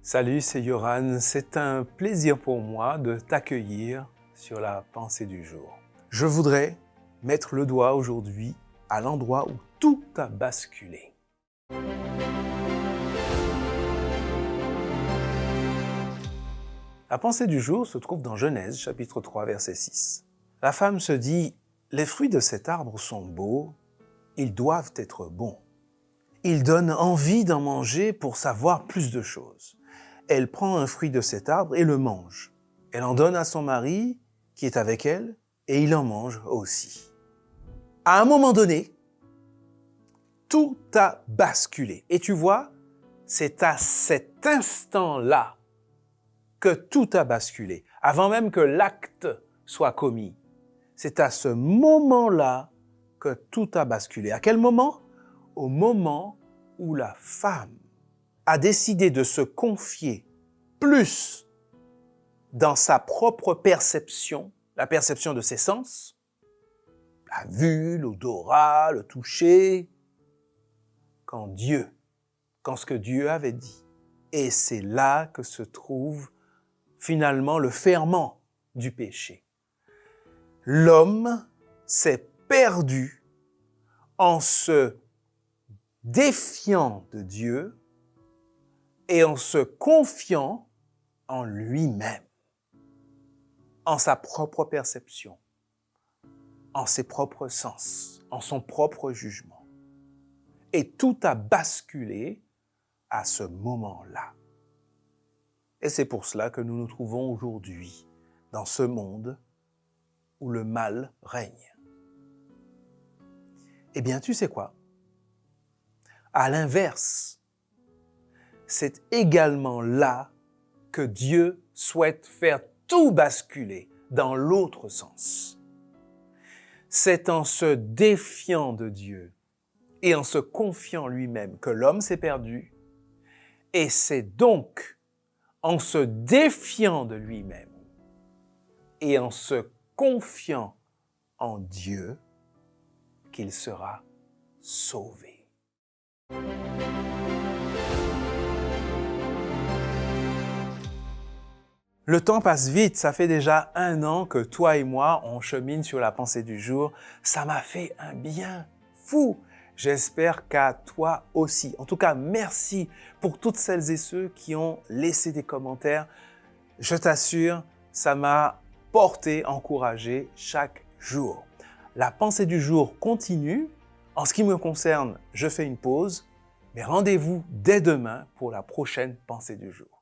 Salut, c'est Yoran. C'est un plaisir pour moi de t'accueillir sur la pensée du jour. Je voudrais mettre le doigt aujourd'hui à l'endroit où tout a basculé. La pensée du jour se trouve dans Genèse, chapitre 3, verset 6. La femme se dit « Les fruits de cet arbre sont beaux, ils doivent être bons. Ils donnent envie d'en manger pour savoir plus de choses. » Elle prend un fruit de cet arbre et le mange. Elle en donne à son mari qui est avec elle et il en mange aussi. À un moment donné, tout a basculé. Et tu vois, c'est à cet instant-là que tout a basculé, avant même que l'acte soit commis. C'est à ce moment-là que tout a basculé. À quel moment? Au moment où la femme a décidé de se confier plus dans sa propre perception, la perception de ses sens, la vue, l'odorat, le toucher, qu'en ce que Dieu avait dit. Et c'est là que se trouve finalement le ferment du péché. L'homme s'est perdu en se défiant de Dieu et en se confiant en lui-même, en sa propre perception, en ses propres sens, en son propre jugement. Et tout a basculé à ce moment-là. Et c'est pour cela que nous nous trouvons aujourd'hui dans ce monde où le mal règne. Eh bien, tu sais quoi? À l'inverse, c'est également là que Dieu souhaite faire tout basculer dans l'autre sens. C'est en se défiant de Dieu et en se confiant lui-même que l'homme s'est perdu, et c'est donc en se défiant de lui-même et en se confiant en Dieu qu'il sera sauvé. Le temps passe vite, ça fait déjà 1 an que toi et moi, on chemine sur la pensée du jour. Ça m'a fait un bien fou. J'espère qu'à toi aussi. En tout cas, merci pour toutes celles et ceux qui ont laissé des commentaires. Je t'assure, ça m'a porté, encouragé chaque jour. La pensée du jour continue. En ce qui me concerne, je fais une pause, mais rendez-vous dès demain pour la prochaine pensée du jour.